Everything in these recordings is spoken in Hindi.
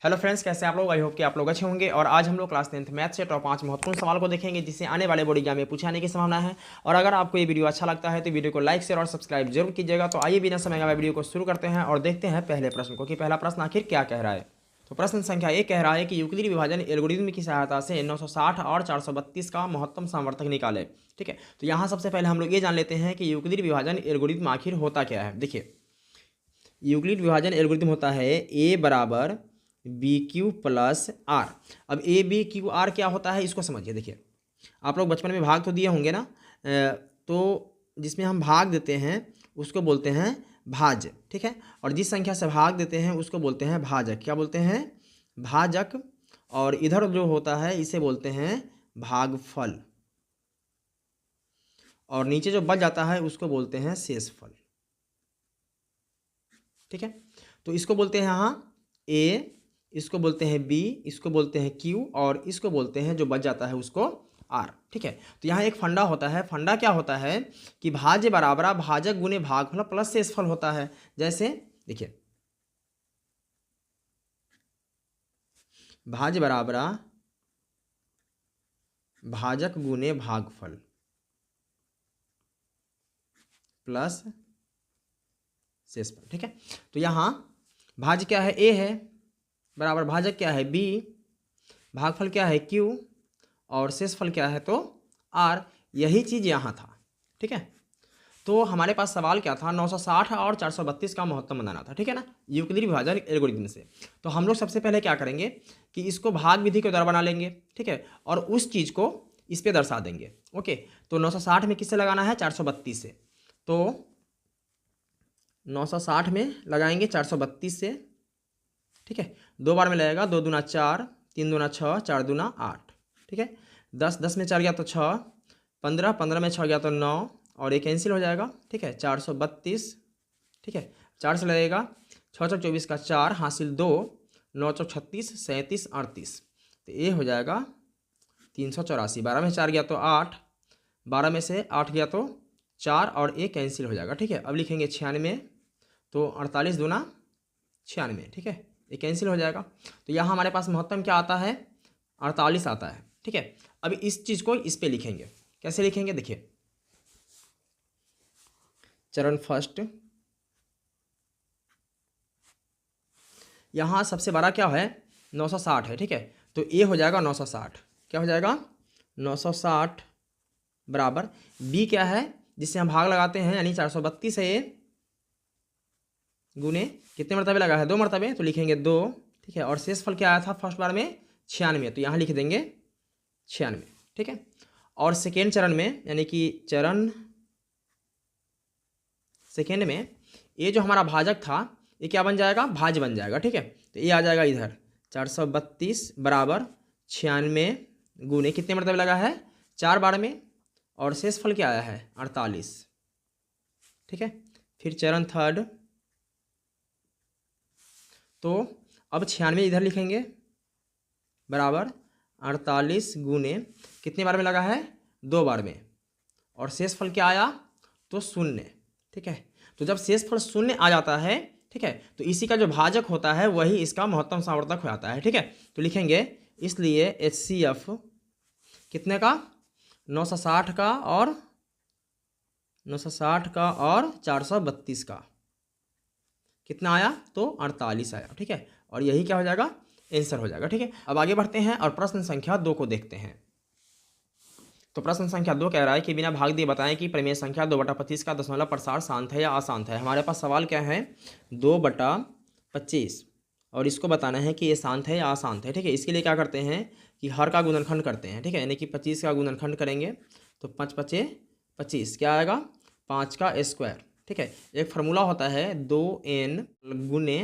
हेलो फ्रेंड्स, कैसे आप लोग। आई होप कि आप लोग अच्छे होंगे। और आज हम लोग क्लास 10th मैथ से टॉप 5 महत्वपूर्ण सवाल को देखेंगे जिससे आने वाले बोर्ड एग्जाम में पूछे आने की संभावना है। और अगर आपको ये वीडियो अच्छा लगता है तो वीडियो को लाइक शेयर और सब्सक्राइब जरूर कीजिएगा। तो आइए बिना समय गवाए वीडियो को शुरू करते हैं और देखते हैं पहले प्रश्न को कि पहला प्रश्न आखिर क्या कह रहा है। तो प्रश्न संख्या 1 कह रहा है कि यूक्लिड विभाजन एल्गोरिथ्म की सहायता से 960 और 432 का महत्तम सामर्थ्य निकाले। ठीक है, तो यहाँ सबसे पहले हम लोग ये जान लेते हैं कि यूक्लिड विभाजन एल्गोरिथ्म आखिर होता क्या है। देखिए, यूक्लिड विभाजन एल्गोरिथम होता है ए बराबर बी क्यू प्लस आर। अब ए बी क्यू आर क्या होता है इसको समझिए। देखिए, आप लोग बचपन में भाग तो दिए होंगे ना, तो जिसमें हम भाग देते हैं उसको बोलते हैं भाज्य। ठीक है, और जिस संख्या से भाग देते हैं उसको बोलते हैं भाजक। क्या बोलते हैं? भाजक। और इधर जो होता है इसे बोलते हैं भागफल। और नीचे जो बच जाता है उसको बोलते हैं शेषफल। ठीक है, तो इसको बोलते हैं यहाँ ए, इसको बोलते हैं बी, इसको बोलते हैं क्यू, और इसको बोलते हैं जो बच जाता है उसको आर। ठीक है, तो यहाँ एक फंडा होता है। फंडा क्या होता है कि भाज्य बराबर भाजक गुने भागफल प्लस शेषफल होता है। जैसे देखिए, भाज्य बराबर भाजक गुने भागफल प्लस शेषफल। ठीक है, तो यहाँ भाज्य क्या है? ए है, बराबर भाजक क्या है? बी, भागफल क्या है? क्यू, और शेषफल क्या है? तो आर। यही चीज़ यहाँ था। ठीक है, तो हमारे पास सवाल क्या था? 960 और 432 का महत्तम बनाना था। ठीक है ना, यूक्लिड विभाजन एल्गोरिथम से। तो हम लोग सबसे पहले क्या करेंगे कि इसको भाग विधि के द्वारा बना लेंगे। ठीक है, और उस चीज़ को इस पे दर्शा देंगे। ओके, तो 960 में किससे लगाना है? 432 से। तो 960 में लगाएंगे 432 से। ठीक है, 2 बार में लगेगा। 2 दूना 4, 3 दूना 6, 4 दूना 8। ठीक है, 10, 10 में 4 गया तो 6, 15, 15 में 6 गया तो 9, और ये कैंसिल हो जाएगा। ठीक है, 432। ठीक है, 4 से लगेगा। 6 चौक 24 का 4 हासिल 2, 9 चौक 36, 37, 38। तो ये हो जाएगा 384। 12 में 4 गया तो 8, 12 में से 8 गया तो 4, और ये कैंसिल हो जाएगा। ठीक है, अब लिखेंगे 96। तो 48 दूना 96। ठीक है, ये कैंसिल हो जाएगा। तो यहाँ हमारे पास महत्तम क्या आता है? 48 आता है। ठीक है, अब इस चीज़ को इस पे लिखेंगे। कैसे लिखेंगे? देखिए, चरण फर्स्ट, यहाँ सबसे बड़ा क्या है? 960 है। ठीक है, तो ये हो जाएगा 960। क्या हो जाएगा? 960 बराबर बी क्या है जिससे हम भाग लगाते हैं, यानी 432 है ये, गुने कितने मरतबे लगा है? 2 मरतबे, तो लिखेंगे 2। ठीक है, और शेषफल क्या आया था फर्स्ट बार में? 96, तो यहाँ लिख देंगे 96। ठीक है, और सेकेंड चरण में, यानी कि चरण सेकेंड में, ये जो हमारा भाजक था ये क्या बन जाएगा? भाज्य बन जाएगा। ठीक है, तो ये आ जाएगा इधर 432 बराबर 96 गुने कितने मरतबे लगा है? 4 बार में, और शेषफल क्या आया है? 48। ठीक है, फिर चरण थर्ड, तो अब 96 इधर लिखेंगे बराबर 48 गुने कितने बार में लगा है? 2 बार में, और शेषफल क्या आया? तो 0। ठीक है, तो जब शेषफल 0 आ जाता है, ठीक है, तो इसी का जो भाजक होता है वही इसका महत्तम सामर्थ्यक हो जाता है। ठीक है, तो लिखेंगे इसलिए HCF कितने का? 960 का, और 960 का और 432 का कितना आया? तो 48 आया। ठीक है, और यही क्या हो जाएगा? आंसर हो जाएगा। ठीक है, अब आगे बढ़ते हैं और प्रश्न संख्या 2 को देखते हैं। तो प्रश्न संख्या 2 कह रहा है कि बिना भाग दिए बताएं कि प्रमेय संख्या 2/25 का दशमलव प्रसार शांत है या अशांत है। हमारे पास सवाल क्या है? 2/25, और इसको बताना है कि ये शांत है या अशांत है। ठीक है, इसके लिए क्या करते हैं कि हर का गुणनखंड करते हैं। ठीक है, यानी कि 25 का गुणनखंड करेंगे तो 5 पचे 25, क्या आएगा? 5 का स्क्वायर। ठीक है, एक फार्मूला होता है 2n गुने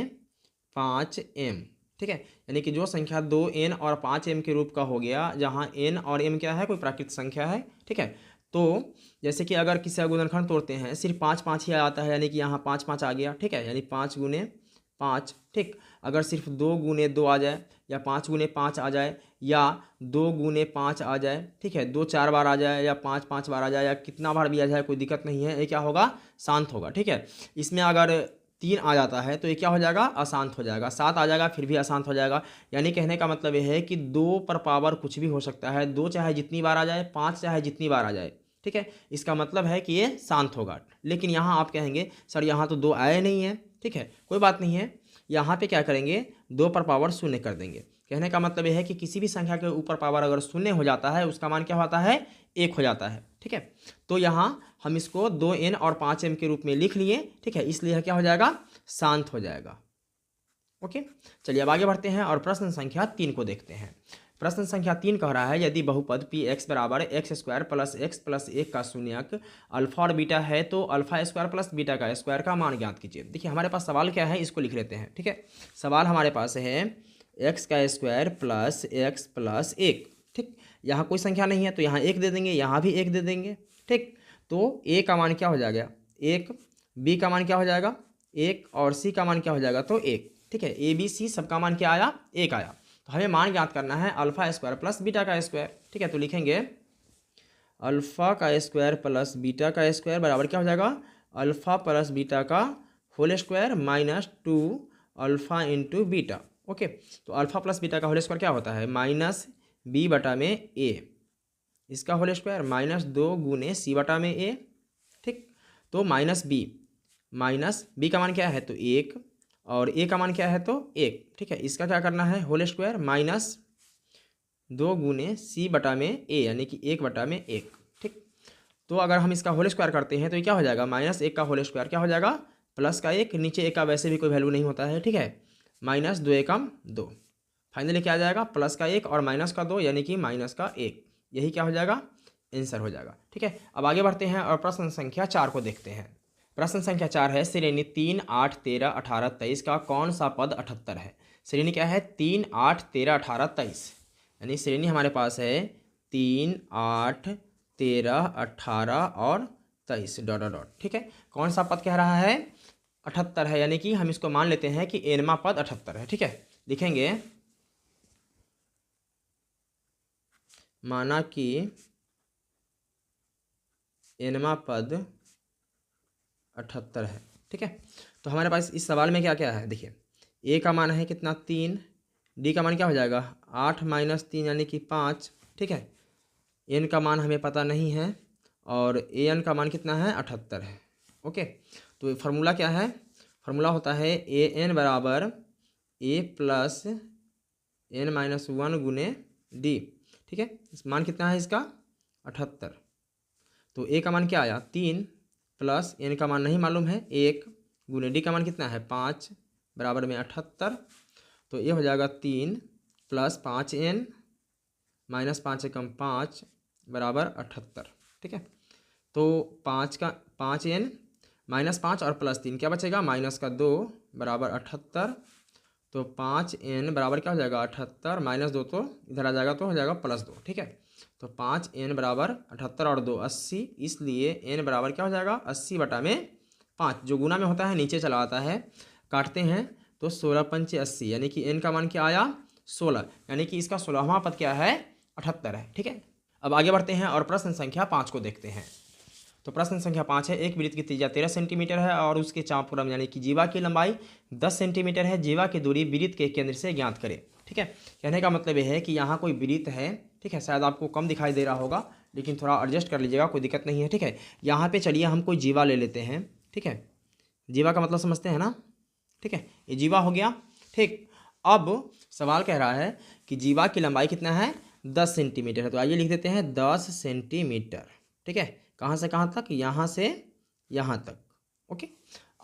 5m। ठीक है, यानी कि जो संख्या 2n और 5m के रूप का हो गया, जहाँ n और m क्या है? कोई प्राकृतिक संख्या है। ठीक है, तो जैसे कि अगर किसी का गुणनखंड तोड़ते हैं सिर्फ 5 5 ही आता है, यानी कि यहाँ 5 5 आ गया। ठीक है, यानी 5 गुने 5। ठीक, अगर सिर्फ 2 गुने 2 आ जाए, या 5 गुने 5 आ जाए, या 2 गुने 5 आ जाए, ठीक है, 2 4 बार आ जाए, या 5 5 बार आ जाए, या कितना बार भी आ जाए, कोई दिक्कत नहीं है, ये क्या होगा? शांत होगा। ठीक है, इसमें अगर 3 आ जाता है तो ये क्या हो जाएगा, अशांत हो जाएगा। 7 आ जाएगा फिर भी अशांत हो जाएगा। यानी कहने का मतलब ये है कि 2 पर पावर कुछ भी हो सकता है, 2 चाहे जितनी बार आ जाए, 5 चाहे जितनी बार आ जाए, ठीक है, इसका मतलब है कि ये शांत होगा। लेकिन यहाँ आप कहेंगे सर यहाँ तो 2 आए नहीं है, ठीक है, कोई बात नहीं है, यहाँ पे क्या करेंगे, 2 पर पावर शून्य कर देंगे। कहने का मतलब यह है कि किसी भी संख्या के ऊपर पावर अगर शून्य हो जाता है उसका मान क्या होता है, 1 हो जाता है, ठीक है। तो यहाँ हम इसको 2n और 5m के रूप में लिख लिए, ठीक है, इसलिए क्या हो जाएगा, शांत हो जाएगा। ओके, चलिए अब आगे बढ़ते हैं और प्रश्न संख्या 3 को देखते हैं। प्रश्न संख्या 3 कह रहा है यदि बहुपद पी एक्स बराबर x square plus x plus 1 का शून्यक अल्फा और बीटा है तो अल्फा स्क्वायर प्लस बीटा का स्क्वायर का मान ज्ञात कीजिए। देखिए हमारे पास सवाल क्या है, इसको लिख लेते हैं, ठीक है। सवाल हमारे पास है एक्स का स्क्वायर प्लस एक्स प्लस 1, ठीक, यहाँ कोई संख्या नहीं है तो यहाँ 1 दे देंगे, यहाँ भी 1 दे देंगे, ठीक। तो ए का मान क्या हो जाएगा, 1, बी का मान क्या हो जाएगा 1 और सी का मान क्या हो जाएगा तो 1, ठीक है। ए बी सी सबका मान क्या आया, 1 आया। तो हमें मान ज्ञात करना है अल्फा स्क्वायर प्लस बीटा का स्क्वायर, ठीक है। तो लिखेंगे अल्फा का स्क्वायर प्लस बीटा का स्क्वायर बराबर क्या हो जाएगा, अल्फा प्लस बीटा का whole square minus 2 alpha into beta. Okay, तो अल्फा प्लस बीटा का होल स्क्वायर क्या होता है, माइनस बी बटा में ए, इसका होल स्क्वायर माइनस 2 गुने सी बटा में ए, ठीक। तो माइनस बी का मान क्या है तो 1 और ए का मान क्या है तो 1, ठीक है। इसका क्या करना है होल स्क्वायर माइनस 2 गुने सी बटा में ए यानी कि 1 बटा में 1, ठीक। तो अगर हम इसका होल स्क्वायर करते हैं तो ये क्या हो जाएगा, माइनस 1 का होल स्क्वायर क्या हो जाएगा, प्लस का 1, नीचे 1 का वैसे भी कोई वैल्यू नहीं होता है, ठीक है, माइनस 2 एकम 2, फाइनली क्या आ जाएगा प्लस का 1 और माइनस का 2 यानी कि माइनस का 1, यही क्या हो जाएगा आंसर हो जाएगा, ठीक है। अब आगे बढ़ते हैं और प्रश्न संख्या 4 को देखते हैं। प्रश्न संख्या 4 है श्रेणी 3, 8, 13, 18, 23 का कौन सा पद 78 है। श्रेणी क्या है 3, 8, 13, 18, 23, यानी श्रेणी हमारे पास है 3, 8, 13, 18 और 23 डॉट डॉट डॉट, ठीक है। कौन सा पद कह रहा है 78 है, यानी कि हम इसको मान लेते हैं कि एनवा पद 78 है, ठीक है। लिखेंगे माना कि एनवा पद 78 है, ठीक है। तो हमारे पास इस सवाल में क्या क्या है, देखिए ए का मान है कितना 3, डी का मान क्या हो जाएगा 8 माइनस 3 यानी कि 5, ठीक है। एन का मान हमें पता नहीं है और ए एन का मान कितना है 78 है। ओके, तो फार्मूला क्या है, फार्मूला होता है ए एन बराबर ए प्लस एन माइनस 1 गुने डी, ठीक है। इस मान कितना है इसका 78, तो ए का मान क्या आया 3 प्लस एन का मान नहीं मालूम है 1 गुने डी का मान कितना है 5 बराबर में 78, तो ये हो जाएगा 3 प्लस 5n माइनस 5 एकम 5 बराबर 78, ठीक है। तो 5n माइनस 5 और प्लस 3 क्या बचेगा माइनस का 2 बराबर 78, तो 5n बराबर क्या हो जाएगा 78 माइनस 2 तो इधर आ जाएगा तो हो जाएगा प्लस 2, ठीक है। तो 5n बराबर 78 और 2 80, इसलिए n बराबर क्या हो जाएगा 80 बटा में 5, जो गुना में होता है नीचे चला आता है, काटते हैं तो 16 पंचे 80 यानी कि n का मान क्या आया 16, यानी कि इसका 16वां पद क्या है 78 है, ठीक है। अब आगे बढ़ते हैं और प्रश्न संख्या 5 को देखते हैं। तो प्रश्न संख्या 5 है एक वृत्त की त्रिज्या 13 सेंटीमीटर है और उसके चापफुरम यानी कि जीवा की लंबाई 10 सेंटीमीटर है, जीवा की दूरी वृत्त के केंद्र से ज्ञात करें, ठीक है। कहने का मतलब यह है कि यहाँ कोई वृत्त है, ठीक है, शायद आपको कम दिखाई दे रहा होगा लेकिन थोड़ा एडजस्ट कर लीजिएगा, कोई दिक्कत नहीं है, ठीक है। यहाँ पे चलिए हम कोई जीवा ले लेते हैं, ठीक है, जीवा का मतलब समझते हैं ना, ठीक है, ये जीवा हो गया, ठीक। अब सवाल कह रहा है कि जीवा की लंबाई कितना है 10 सेंटीमीटर है, तो आइए लिख देते हैं 10 सेंटीमीटर, ठीक है। कहाँ से कहाँ तक, यहाँ से यहाँ तक, ओके।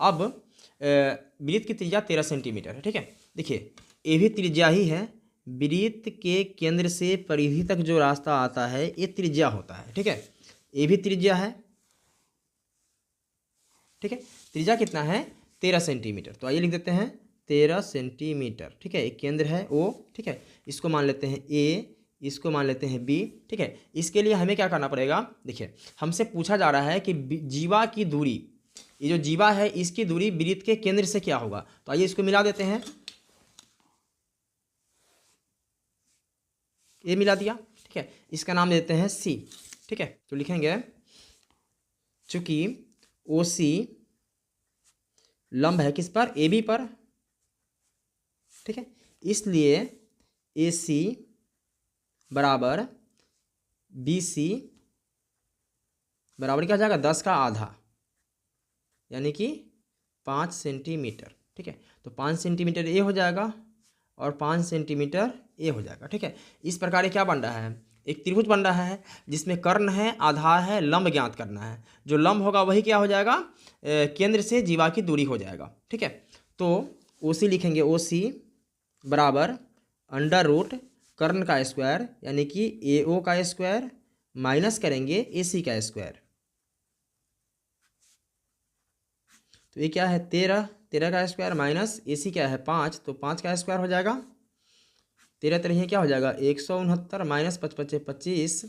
अब वृत्त की त्रिज्या 13 सेंटीमीटर है, ठीक है। देखिए ये भी त्रिज्या ही है, वृत्त के केंद्र से परिधि तक जो रास्ता आता है ये त्रिज्या होता है, ठीक है। ये भी त्रिज्या है, ठीक है। त्रिज्या कितना है 13 सेंटीमीटर, तो आइए लिख देते हैं 13 सेंटीमीटर, ठीक है। एक केंद्र है ओ, ठीक है, इसको मान लेते हैं ए, इसको मान लेते हैं बी, ठीक है। इसके लिए हमें क्या करना पड़ेगा, देखिए हमसे पूछा जा रहा है कि जीवा की दूरी, ये जो जीवा है इसकी दूरी वृत्त के केंद्र से क्या होगा, तो आइए इसको मिला देते हैं, ये मिला दिया, ठीक है। इसका नाम देते हैं सी, ठीक है। तो लिखेंगे चूंकि ओ सी लंब है किस पर, ए बी पर, ठीक है। इसलिए ए सी बराबर बी सी बराबर क्या हो जाएगा, 10 का आधा, यानी कि 5 सेंटीमीटर, ठीक है। तो 5 सेंटीमीटर ए हो जाएगा और 5 सेंटीमीटर ए हो जाएगा, ठीक है। इस प्रकार ये क्या बन रहा है, एक त्रिभुज बन रहा है जिसमें कर्ण है, आधार है, लंब ज्ञात करना है। जो लंब होगा वही क्या हो जाएगा, केंद्र से जीवा की दूरी हो जाएगा, ठीक है। तो ओ सी लिखेंगे, ओ सी बराबर अंडर रूट कर्ण का स्क्वायर यानी कि ए ओ का स्क्वायर माइनस करेंगे ए सी का स्क्वायर। तो ये क्या है 13, 13 का स्क्वायर माइनस ए सी क्या है 5, तो 5 का स्क्वायर हो जाएगा। 13 13 क्या हो जाएगा 169 माइनस 5 5 25,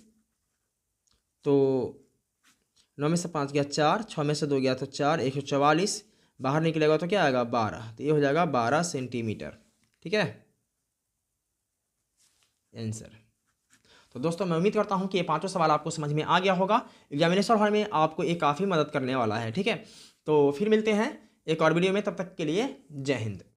तो 9 में से 5 गया 4, 6 में से 2 गया तो 4, 144, बाहर निकलेगा तो क्या आएगा 12, तो ये हो जाएगा 12 सेंटीमीटर, ठीक है आंसर। तो दोस्तों मैं उम्मीद करता हूँ कि ये पांचों सवाल आपको समझ में आ गया होगा। एग्जामिनेशन हॉल में आपको ये काफ़ी मदद करने वाला है, ठीक है। तो फिर मिलते हैं एक और वीडियो में, तब तक के लिए जय हिंद।